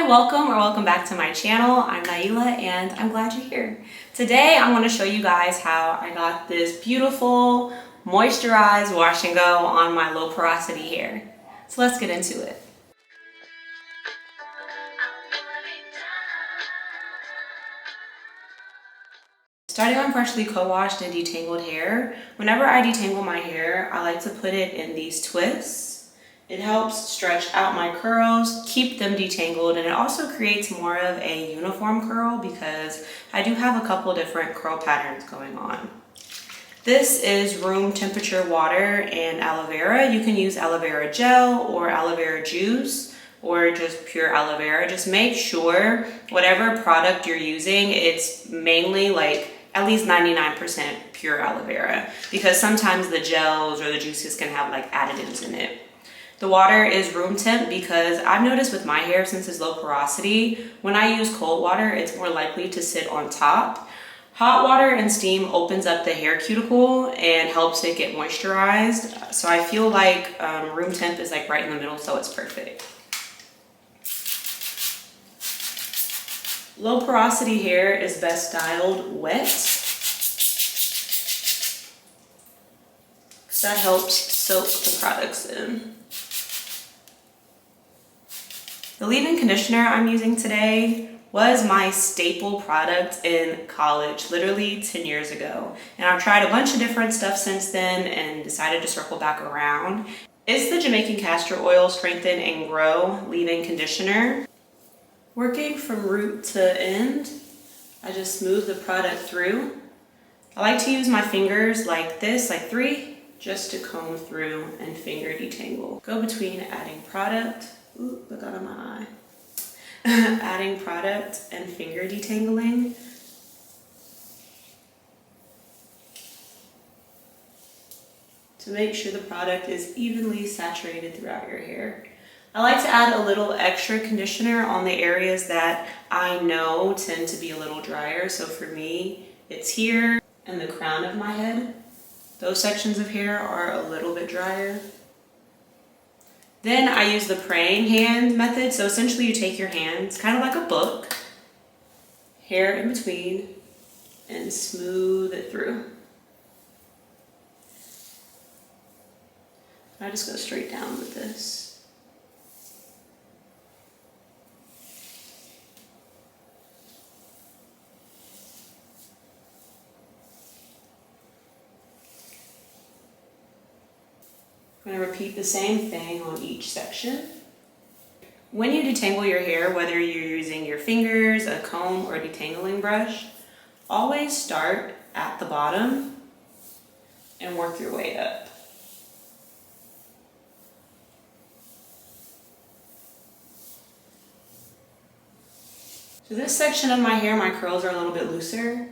Hi, welcome back to my channel. I'm Naila and I'm glad you're here. Today I'm going to show you guys how I got this beautiful moisturized wash and go on my low porosity hair. So let's get into it. Starting on freshly co-washed and detangled hair, whenever I detangle my hair, I like to put it in these twists. It helps stretch out my curls, keep them detangled, and it also creates more of a uniform curl because I do have a couple different curl patterns going on. This is room temperature water and aloe vera. You can use aloe vera gel or aloe vera juice or just pure aloe vera. Just make sure whatever product you're using, it's mainly like at least 99% pure aloe vera because sometimes the gels or the juices can have like additives in it. The water is room temp because I've noticed with my hair, since it's low porosity, when I use cold water, it's more likely to sit on top. Hot water and steam opens up the hair cuticle and helps it get moisturized. So I feel like room temp is like right in the middle, so it's perfect. Low porosity hair is best styled wet, because that helps soak the products in. The leave-in conditioner I'm using today was my staple product in college, literally 10 years ago. And I've tried a bunch of different stuff since then and decided to circle back around. It's the Jamaican Castor Oil Strengthen and Grow leave-in conditioner. Working from root to end, I just smooth the product through. I like to use my fingers like this, like 3, just to comb through and finger detangle. Go between adding product. Ooh, look out of my eye. Adding product and finger detangling. To make sure the product is evenly saturated throughout your hair. I like to add a little extra conditioner on the areas that I know tend to be a little drier. So for me, it's here and the crown of my head. Those sections of hair are a little bit drier. Then I use the praying hand method. So essentially you take your hands, kind of like a book, hair in between, and smooth it through. I just go straight down with this. I'm going to repeat the same thing on each section. When you detangle your hair, whether you're using your fingers, a comb, or a detangling brush, always start at the bottom and work your way up. So this section of my hair, my curls are a little bit looser,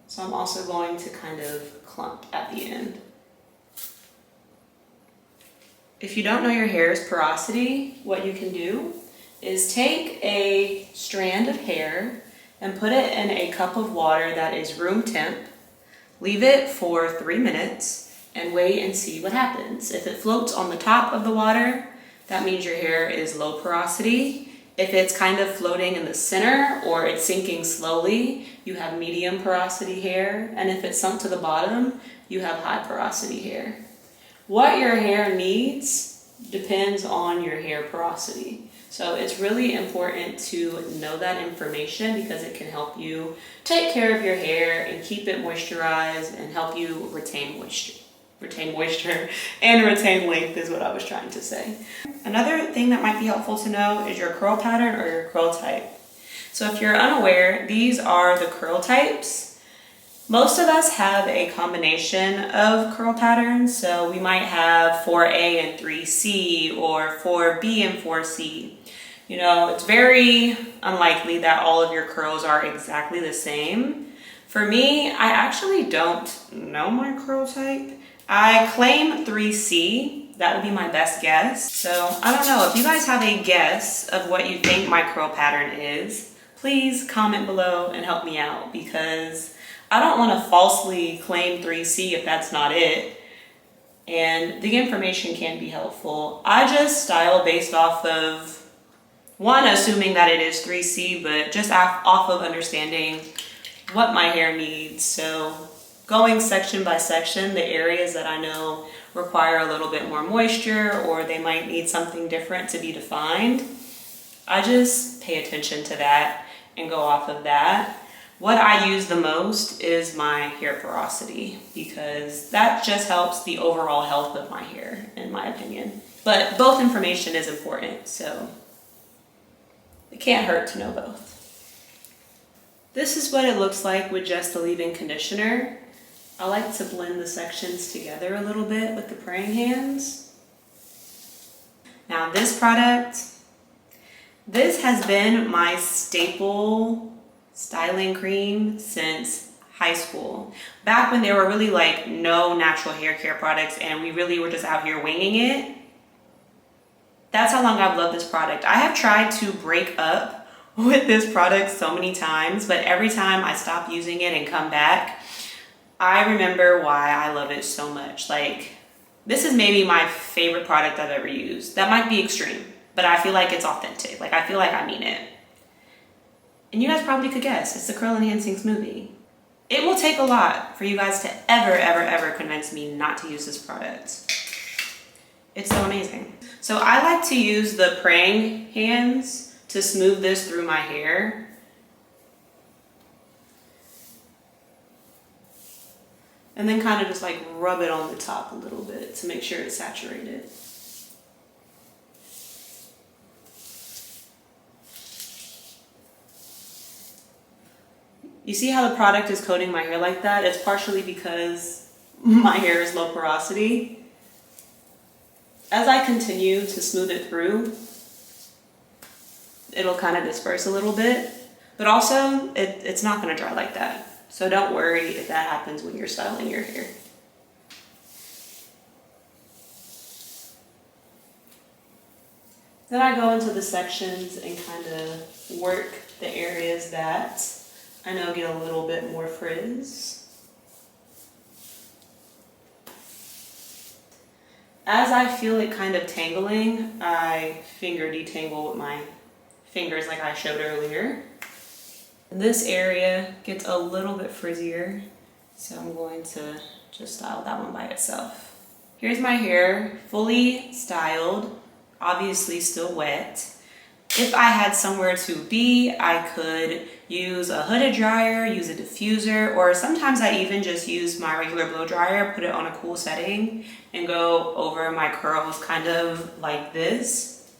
so I'm also going to kind of clump at the end. If you don't know your hair's porosity, what you can do is take a strand of hair and put it in a cup of water that is room temp, leave it for 3 minutes, and wait and see what happens. If it floats on the top of the water, that means your hair is low porosity. If it's kind of floating in the center or it's sinking slowly, you have medium porosity hair. And if it's sunk to the bottom, you have high porosity hair. What your hair needs depends on your hair porosity. So it's really important to know that information because it can help you take care of your hair and keep it moisturized and help you retain moisture and retain length is what I was trying to say. Another thing that might be helpful to know is your curl pattern or your curl type. So if you're unaware, these are the curl types. Most of us have a combination of curl patterns, so we might have 4A and 3C or 4B and 4C. You know, it's very unlikely that all of your curls are exactly the same. For me, I actually don't know my curl type. I claim 3C, that would be my best guess. So I don't know, if you guys have a guess of what you think my curl pattern is, please comment below and help me out because I don't want to falsely claim 3C if that's not it. And the information can be helpful. I just style based off of One, assuming that it is 3C, but just off of understanding what my hair needs. So going section by section, the areas that I know require a little bit more moisture or they might need something different to be defined, I just pay attention to that and go off of that. What I use the most is my hair porosity because that just helps the overall health of my hair, in my opinion. But both information is important, so it can't hurt to know both. This is what it looks like with just the leave-in conditioner. I like to blend the sections together a little bit with the praying hands. Now this product, this has been my staple styling cream since high school. Back when there were really like no natural hair care products and we really were just out here winging it. That's how long I've loved this product. I have tried to break up with this product so many times, but every time I stop using it and come back, I remember why I love it so much. Like, this is maybe my favorite product I've ever used. That might be extreme, but I feel like it's authentic. Like, I feel like I mean it. And you guys probably could guess, it's the Curl Enhancing Smoothie. It will take a lot for you guys to ever convince me not to use this product. It's so amazing. So I like to use the praying hands to smooth this through my hair. And then kind of just like rub it on the top a little bit to make sure it's saturated. You see how the product is coating my hair like that? It's partially because my hair is low porosity. As I continue to smooth it through, it'll kind of disperse a little bit, but also it's not gonna dry like that. So don't worry if that happens when you're styling your hair. Then I go into the sections and kind of work the areas that I know get a little bit more frizz. As I feel it kind of tangling, I finger detangle with my fingers like I showed earlier. This area gets a little bit frizzier, so I'm going to just style that one by itself. Here's my hair, fully styled, obviously still wet. If I had somewhere to be, I could use a hooded dryer, use a diffuser, or sometimes I even just use my regular blow dryer, put it on a cool setting, and go over my curls kind of like this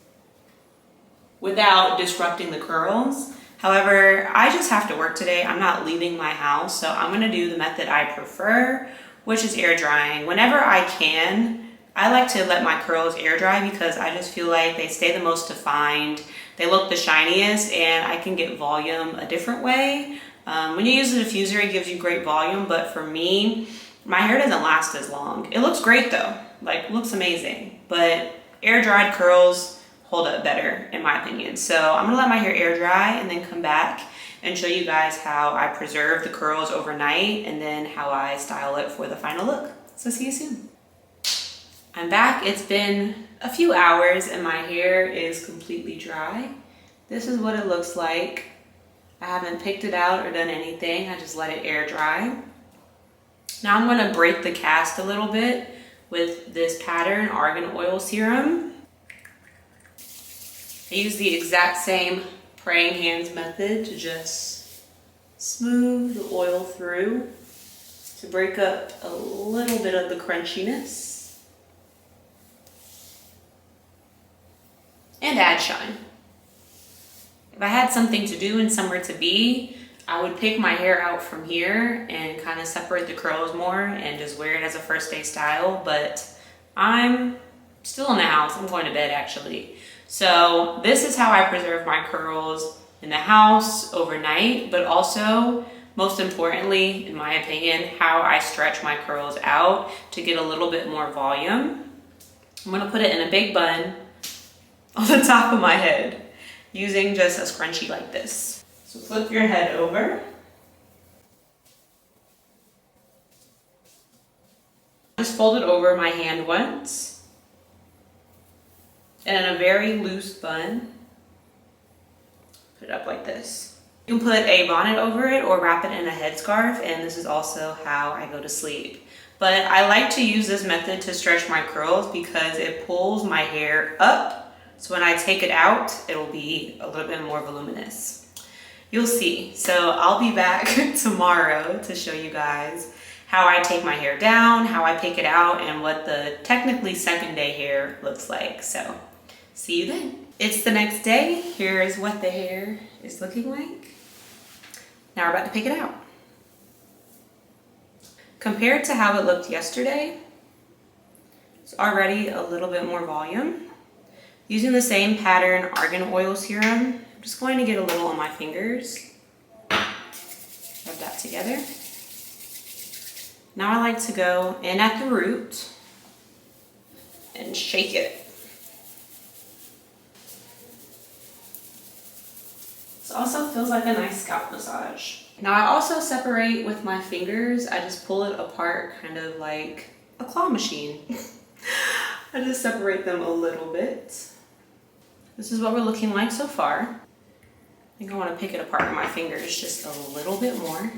without disrupting the curls. However, I just have to work today. I'm not leaving my house, so I'm gonna do the method I prefer, which is air drying. Whenever I can, I like to let my curls air dry because I just feel like they stay the most defined, they look the shiniest, and I can get volume a different way. When you use a diffuser, it gives you great volume, but for me, my hair doesn't last as long. It looks great though, like looks amazing, but air dried curls hold up better in my opinion. So I'm gonna let my hair air dry and then come back and show you guys how I preserve the curls overnight and then how I style it for the final look. So see you soon. I'm back. It's been a few hours and my hair is completely dry. This is what it looks like. I haven't picked it out or done anything. I just let it air dry. Now I'm gonna break the cast a little bit with this pattern Argan oil serum. I use the exact same praying hands method to just smooth the oil through to break up a little bit of the crunchiness and add shine. If I had something to do and somewhere to be, I would pick my hair out from here and kind of separate the curls more and just wear it as a first day style, but I'm still in the house. I'm going to bed actually. So this is how I preserve my curls in the house overnight, but also, most importantly, in my opinion, how I stretch my curls out to get a little bit more volume. I'm gonna put it in a big bun on the top of my head using just a scrunchie like this. So flip your head over. Just fold it over my hand once. And in a very loose bun, Put it up like this. You can put a bonnet over it or wrap it in a headscarf, and this is also how I go to sleep. But I like to use this method to stretch my curls because it pulls my hair up. So when I take it out, it'll be a little bit more voluminous. You'll see. So I'll be back tomorrow to show you guys how I take my hair down, how I pick it out, and what the technically second day hair looks like. So see you then. It's the next day. Here's what the hair is looking like. Now we're about to pick it out. Compared to how it looked yesterday, it's already a little bit more volume. Using the same pattern Argan oil serum, I'm just going to get a little on my fingers. Rub that together. Now I like to go in at the root and shake it. This also feels like a nice scalp massage. Now I also separate with my fingers. I just pull it apart kind of like a claw machine. I just separate them a little bit. This is what we're looking like so far. I think I want to pick it apart with my fingers just a little bit more.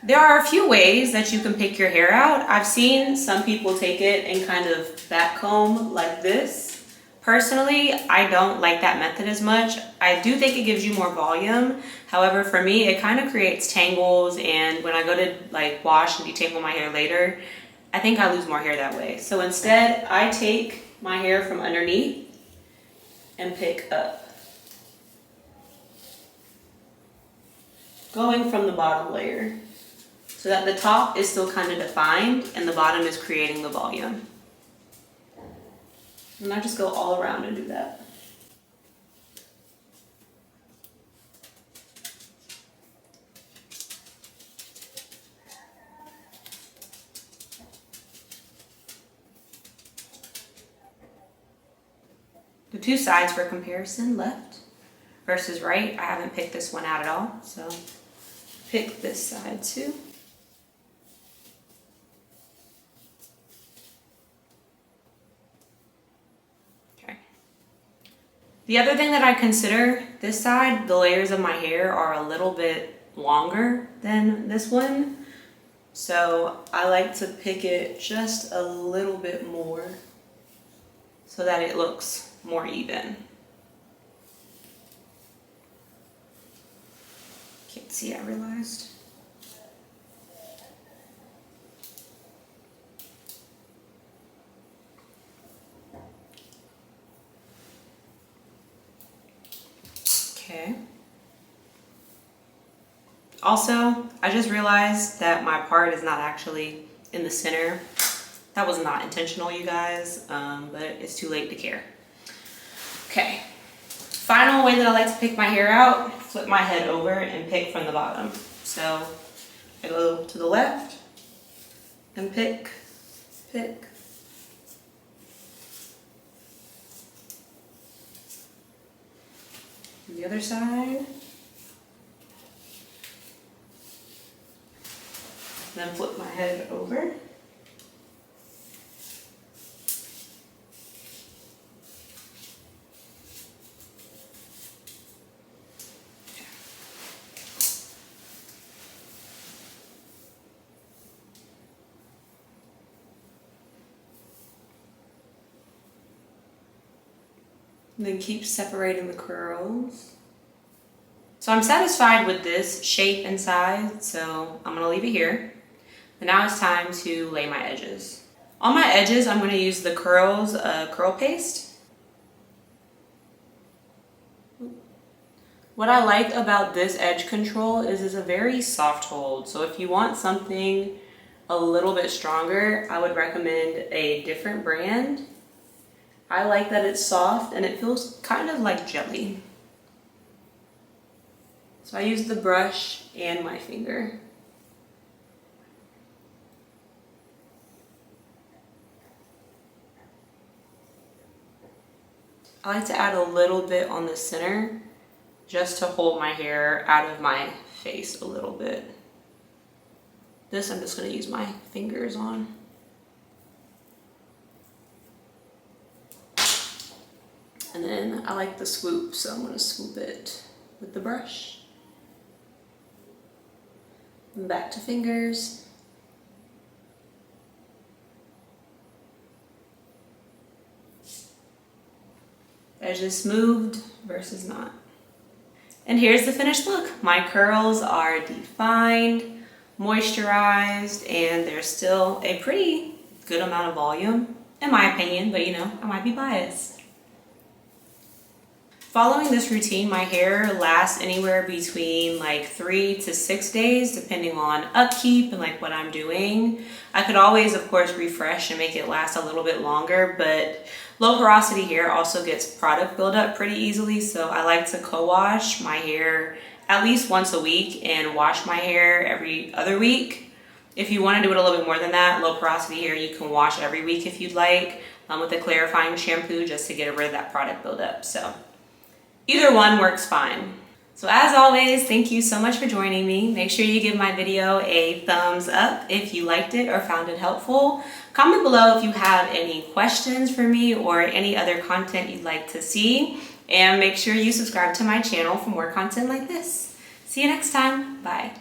There are a few ways that you can pick your hair out. I've seen some people take it and kind of backcomb like this. Personally, I don't like that method as much. I do think it gives you more volume. However, for me, it kind of creates tangles, and when I go to like wash and detangle my hair later, I think I lose more hair that way. So instead, I take my hair from underneath and pick up. Going from the bottom layer, so that the top is still kind of defined and the bottom is creating the volume. And I just go all around and do that. The two sides for comparison, left versus right. I haven't picked this one out at all, so pick this side too. The other thing that I consider, this side, the layers of my hair are a little bit longer than this one. So I like to pick it just a little bit more so that it looks more even. Can't see, I realized. Okay. Also, I just realized that my part is not actually in the center. That was not intentional, you guys, but it's too late to care. Okay. Final way that I like to pick my hair out, flip my head over and pick from the bottom. So I go to the left and pick. The other side. Then flip my head over. And then keep separating the curls. So I'm satisfied with this shape and size, so I'm gonna leave it here. And now it's time to lay my edges. On my edges, I'm gonna use the curl paste. What I like about this edge control is it's a very soft hold. So if you want something a little bit stronger, I would recommend a different brand. I like that it's soft and it feels kind of like jelly. So I use the brush and my finger. I like to add a little bit on the center just to hold my hair out of my face a little bit. This I'm just gonna use my fingers on. And then I like the swoop, so I'm gonna swoop it with the brush. And back to fingers. There's just smoothed versus not. And here's the finished look. My curls are defined, moisturized, and there's still a pretty good amount of volume, in my opinion, but you know, I might be biased. Following this routine, my hair lasts anywhere between like 3 to 6 days, depending on upkeep and like what I'm doing. I could always, of course, refresh and make it last a little bit longer, but low porosity hair also gets product buildup pretty easily. So I like to co-wash my hair at least once a week and wash my hair every other week. If you want to do it a little bit more than that, low porosity hair, you can wash every week if you'd like, with a clarifying shampoo just to get rid of that product buildup. So either one works fine. So as always, thank you so much for joining me. Make sure you give my video a thumbs up if you liked it or found it helpful. Comment below if you have any questions for me or any other content you'd like to see. And make sure you subscribe to my channel for more content like this. See you next time. Bye.